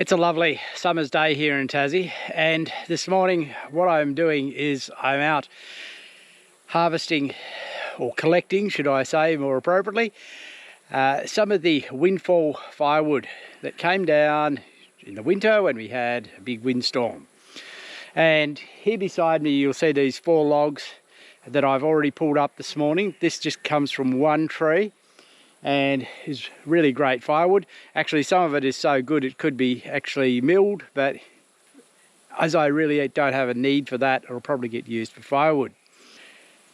It's a lovely summer's day here in Tassie, and this morning what I'm doing is I'm out harvesting, or collecting should I say more appropriately, some of the windfall firewood that came down in the winter when we had a big windstorm. And here beside me you'll see these 4 logs that I've already pulled up this morning. This just comes from one tree and is really great firewood. Actually, some of it is so good it could be actually milled, but as I really don't have a need for that, it'll probably get used for firewood.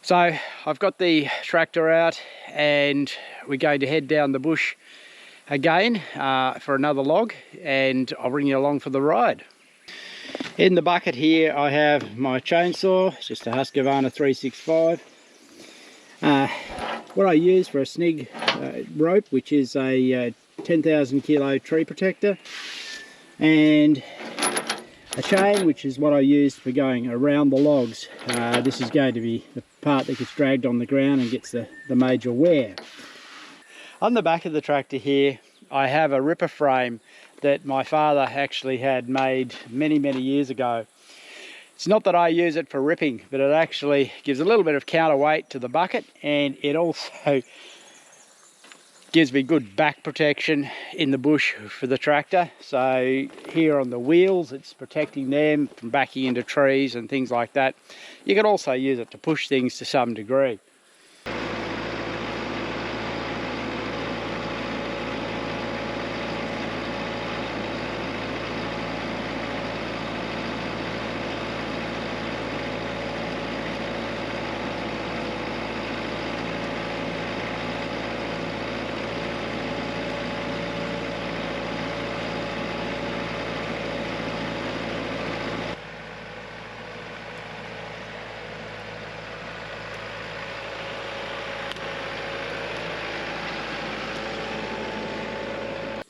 So I've got the tractor out and we're going to head down the bush again for another log, and I'll bring you along for the ride. In the bucket here I have my chainsaw, it's just a Husqvarna 365. What I use for a snig rope, which is a 10,000 kilo tree protector, and a chain, which is what I use for going around the logs. This is going to be the part that gets dragged on the ground and gets the major wear. On the back of the tractor here I have a ripper frame that my father actually had made many years ago. It's not that I use it for ripping, but it actually gives a little bit of counterweight to the bucket, and it also gives me good back protection in the bush for the tractor. So here on the wheels, it's protecting them from backing into trees and things like that. You can also use it to push things to some degree.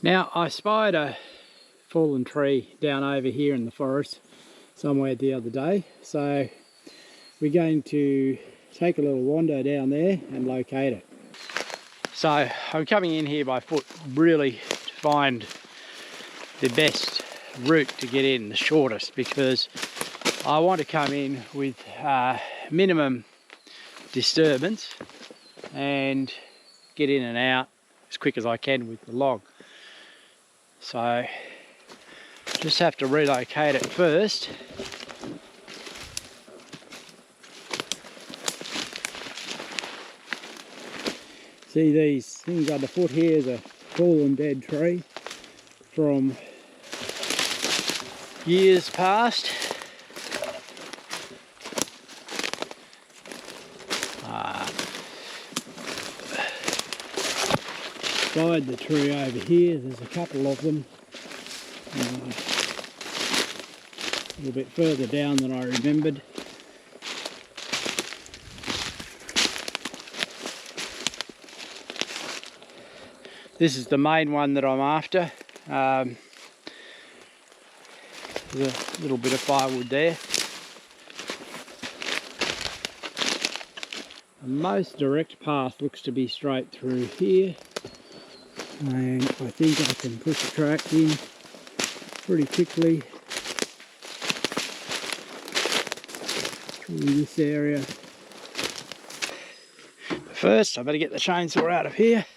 Now, I spied a fallen tree down over here in the forest somewhere the other day, so we're going to take a little wander down there and locate it. So I'm coming in here by foot really to find the best route to get in, the shortest, because I want to come in with minimum disturbance and get in and out as quick as I can with the log. So just have to relocate it first. See these things underfoot here is a fallen dead tree from years past. Beside the tree over here, there's a couple of them, a little bit further down than I remembered. This is the main one that I'm after. There's a little bit of firewood there. The most direct path looks to be straight through here. And I think I can push the track in pretty quickly through this area. But first I better get the chainsaw out of here,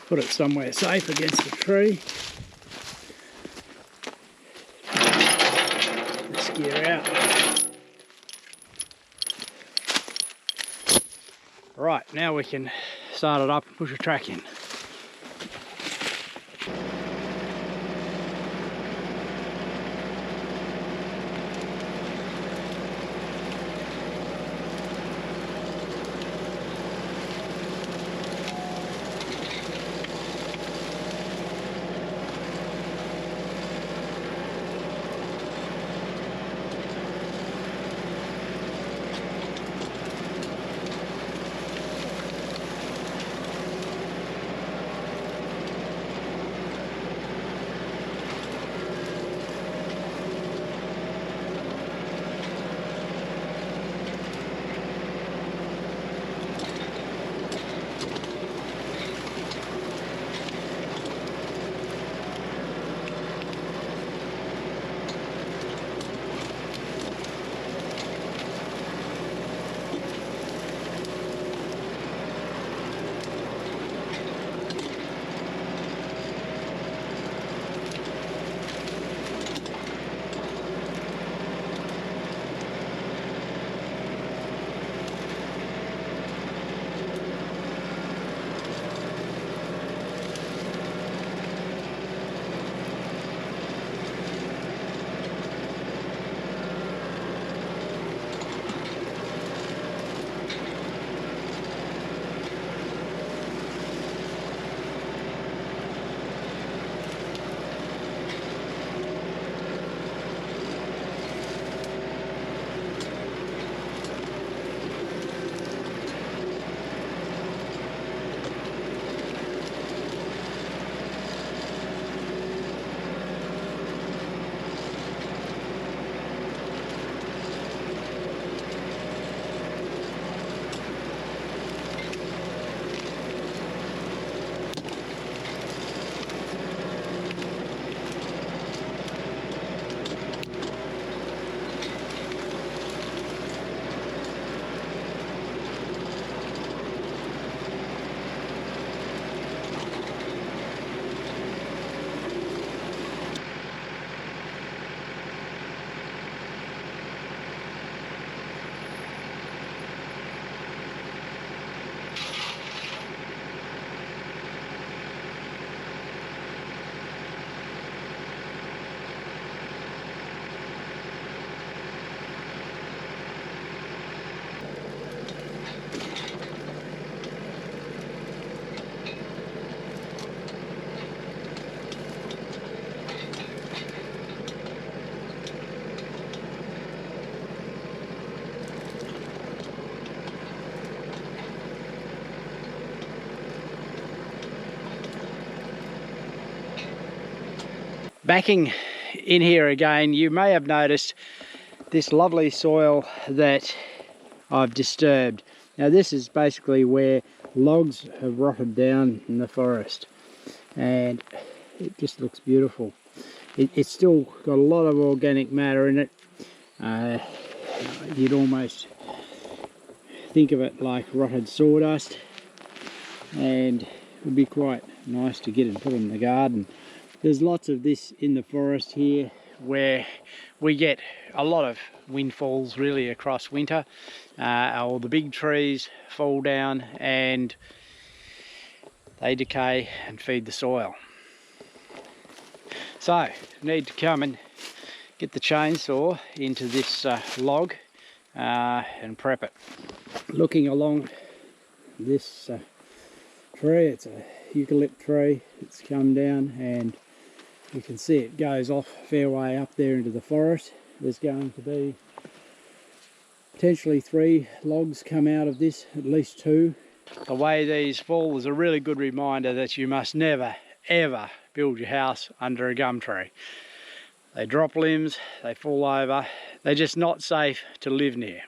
put it somewhere safe against the tree. Let's gear out. Right, now we can start it up and push a track in. Backing in here again, you may have noticed this lovely soil that I've disturbed. Now this is basically where logs have rotted down in the forest, and it just looks beautiful. It's still got a lot of organic matter in it. You'd almost think of it like rotted sawdust, and it would be quite nice to get and put in the garden. There's lots of this in the forest here, where we get a lot of windfalls really across winter. All the big trees fall down and they decay and feed the soil. So need to come and get the chainsaw into this log and prep it. Looking along this tree, it's a eucalypt tree. It's come down and you can see it goes off a fair way up there into the forest. There's going to be potentially 3 logs come out of this, at least 2. The way these fall is a really good reminder that you must never ever build your house under a gum tree. They drop limbs, they fall over, they're just not safe to live near.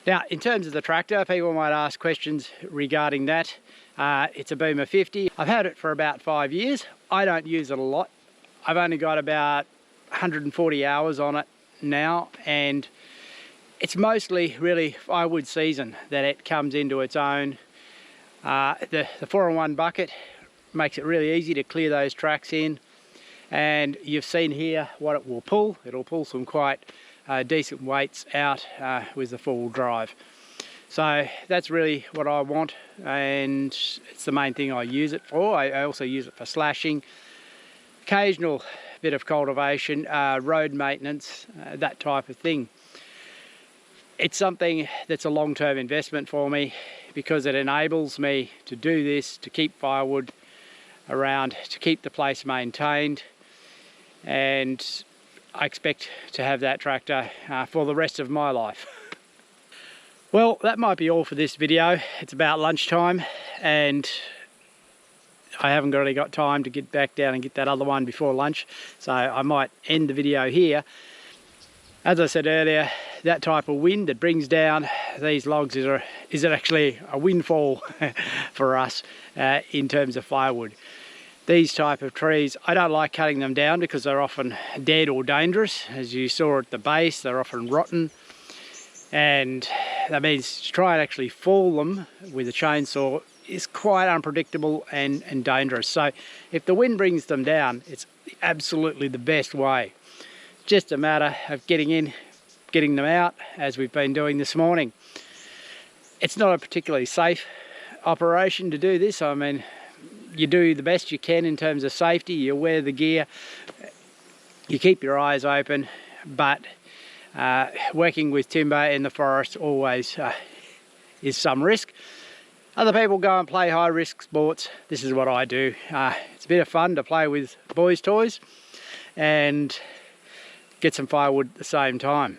Now, in terms of the tractor, people might ask questions regarding that. It's a Boomer 50. I've had it for about 5 years. I don't use it a lot. I've only got about 140 hours on it now, and it's mostly really firewood season that it comes into its own. The 4-in-1 bucket makes it really easy to clear those tracks in, and you've seen here what it will pull. It'll pull some quite decent weights out with the 4-wheel drive. So that's really what I want, and it's the main thing I use it for. I also use it for slashing, occasional bit of cultivation, road maintenance, that type of thing. It's something that's a long-term investment for me because it enables me to do this, to keep firewood around, to keep the place maintained, and I expect to have that tractor for the rest of my life. Well, that might be all for this video. It's about lunchtime and I haven't really got time to get back down and get that other one before lunch, so I might end the video here. As I said earlier, that type of wind that brings down these logs is actually a windfall for us in terms of firewood. These type of trees, I don't like cutting them down because they're often dead or dangerous. As you saw at the base, they're often rotten, and that means to try and actually fall them with a chainsaw is quite unpredictable and dangerous. So if the wind brings them down, it's absolutely the best way. Just a matter of getting in, getting them out, as we've been doing this morning. It's not a particularly safe operation to do this. I mean, you do the best you can in terms of safety, you wear the gear, you keep your eyes open, but working with timber in the forest always is some risk. Other people go and play high risk sports. This is what I do. It's a bit of fun to play with boys' toys and get some firewood at the same time.